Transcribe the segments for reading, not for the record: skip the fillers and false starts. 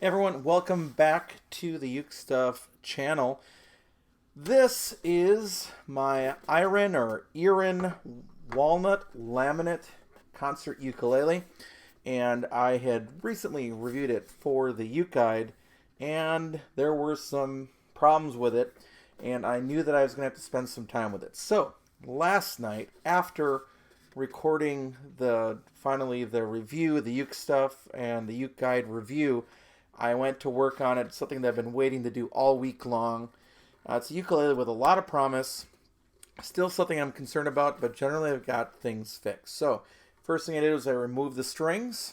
Everyone, welcome back to the UkeStuff channel. This is my Irin Walnut Laminate Concert Ukulele, and I had recently reviewed it for the Uke Guide, and there were some problems with it, and I knew that I was going to have to spend some time with it. So, last night, after recording finally the review, the UkeStuff and the Uke Guide review, I went to work on it, something that I've been waiting to do all week long. It's a ukulele with a lot of promise. Still something I'm concerned about, but generally I've got things fixed. So, first thing I did was I removed the strings.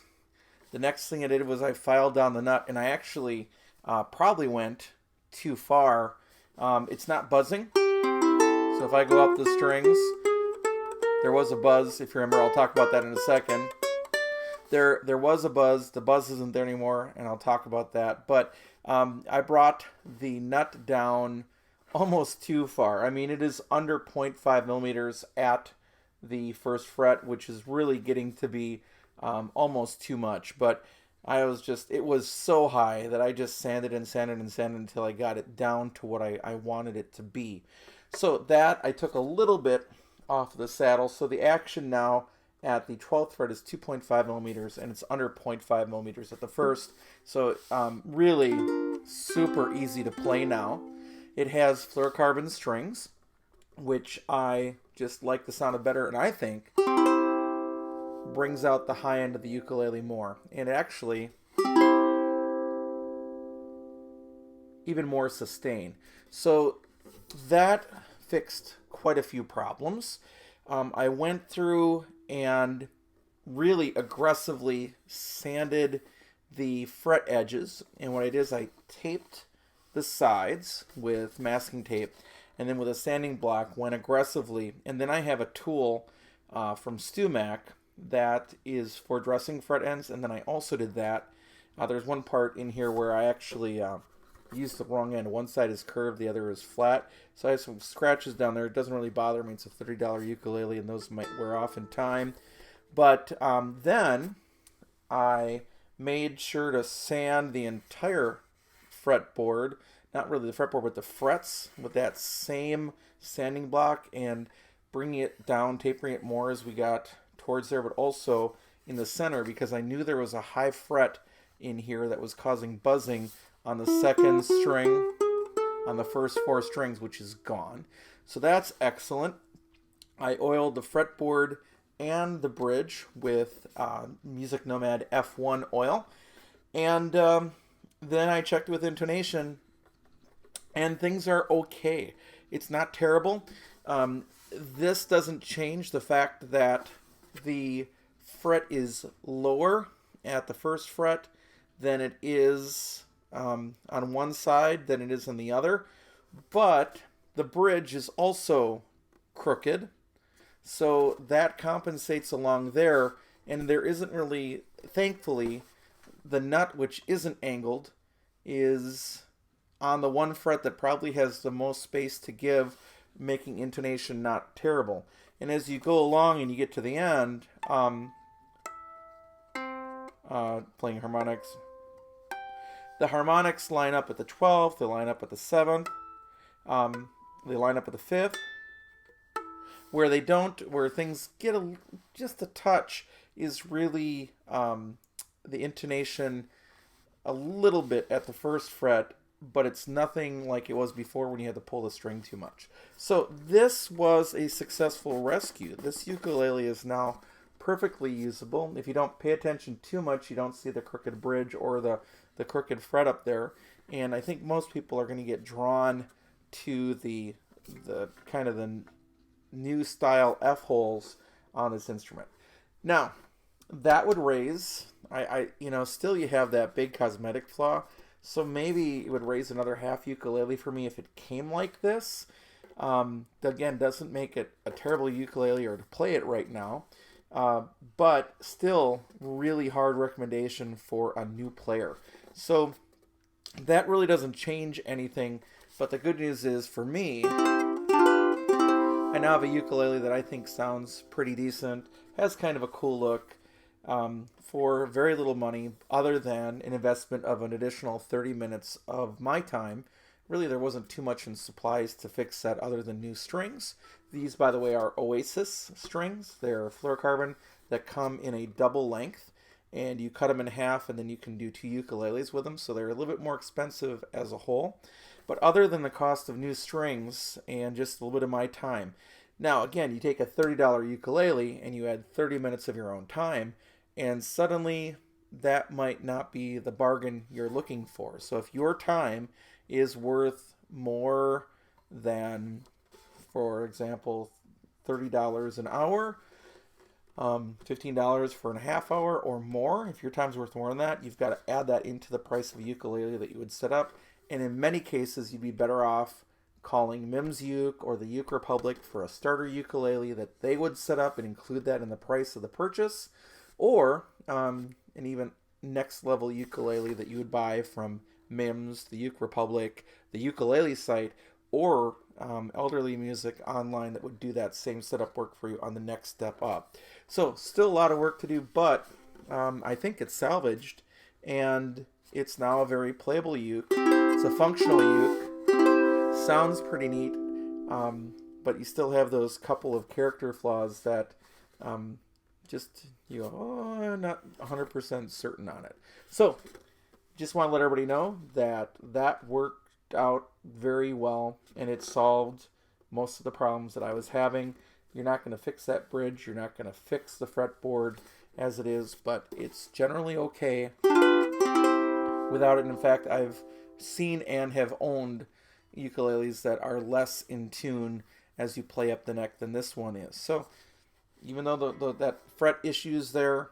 The next thing I did was I filed down the nut, and I actually probably went too far. It's not buzzing. So if I go up the strings, there was a buzz. If you remember, I'll talk about that in a second. There was a buzz. The buzz isn't there anymore, and I'll talk about that. But I brought the nut down almost too far. I mean, it is under 0.5 millimeters at the first fret, which is really getting to be almost too much. But it was so high that I just sanded until I got it down to what I wanted it to be. So that I took a little bit off the saddle. So the action now at the 12th fret is 2.5 millimeters, and it's under 0.5 millimeters at the first. So really super easy to play now. It has fluorocarbon strings, which I just like the sound of better, and I think brings out the high end of the ukulele more. And actually, even more sustain. So that fixed quite a few problems. I went through and really aggressively sanded the fret edges, and what I did is I taped the sides with masking tape, and then with a sanding block went aggressively. And then I have a tool from StewMac that is for dressing fret ends, and then I also did that. There's one part in here where I actually used the wrong end. One side is curved, the other is flat. So I have some scratches down there. It doesn't really bother me. It's a $30 ukulele, and those might wear off in time. But then I made sure to sand the entire fretboard, not really the fretboard, but the frets with that same sanding block, and bringing it down, tapering it more as we got towards there, but also in the center, because I knew there was a high fret in here that was causing buzzing on the second string, on the first four strings, which is gone. So that's excellent. I oiled the fretboard and the bridge with Music Nomad F1 oil. And then I checked with intonation, and things are okay. It's not terrible. This doesn't change the fact that the fret is lower at the first fret than it is on one side than it is on the other, but the bridge is also crooked, so that compensates along there, and there isn't really, thankfully, the nut, which isn't angled, is on the one fret that probably has the most space to give, making intonation not terrible. And as you go along and you get to the end, playing harmonics, the harmonics line up at the 12th, they line up at the 7th, they line up at the 5th. Where they don't, where things get just a touch, is really the intonation a little bit at the first fret, but it's nothing like it was before when you had to pull the string too much. So this was a successful rescue. This ukulele is now perfectly usable. If you don't pay attention too much, you don't see the crooked bridge or the crooked fret up there. And I think most people are going to get drawn to the kind of the new style F-holes on this instrument. Now, that would raise, still you have that big cosmetic flaw, so maybe it would raise another half ukulele for me if it came like this. Again, doesn't make it a terrible ukulele or to play it right now, but still really hard recommendation for a new player. So that really doesn't change anything, but the good news is for me, I now have a ukulele that I think sounds pretty decent, has kind of a cool look, for very little money other than an investment of an additional 30 minutes of my time. Really, there wasn't too much in supplies to fix that other than new strings. These, by the way, are Oasis strings. They're fluorocarbon that come in a double length, and you cut them in half, and then you can do 2 ukuleles with them, so they're a little bit more expensive as a whole. But other than the cost of new strings and just a little bit of my time. Now, again, you take a $30 ukulele and you add 30 minutes of your own time, and suddenly that might not be the bargain you're looking for. So if your time is worth more than, for example, $30 an hour, $15 for a half hour or more, if your time's worth more than that, you've got to add that into the price of a ukulele that you would set up. And in many cases, you'd be better off calling Mims Uke or the Uke Republic for a starter ukulele that they would set up and include that in the price of the purchase, or an even next level ukulele that you would buy from Mims, the Uke Republic, the ukulele site, or Elderly Music online that would do that same setup work for you on the next step up. So still a lot of work to do, but I think it's salvaged, and it's now a very playable uke. It's a functional uke. Sounds pretty neat, but you still have those couple of character flaws that just, you go, oh, I'm not 100% certain on it. So just want to let everybody know that that worked out very well, and it solved most of the problems that I was having. You're not going to fix that bridge. You're not going to fix the fretboard as it is, but it's generally okay without it. In fact, I've seen and have owned ukuleles that are less in tune as you play up the neck than this one is. So even though that fret issue's there,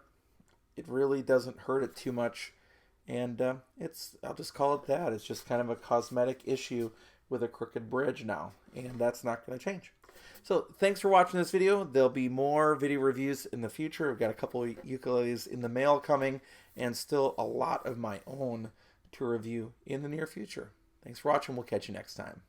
it really doesn't hurt it too much. And I'll just call it that. It's just kind of a cosmetic issue with a crooked bridge now, and that's not going to change. So thanks for watching this video. There'll be more video reviews in the future. I've got a couple of ukuleles in the mail coming, and still a lot of my own to review in the near future. Thanks for watching. We'll catch you next time.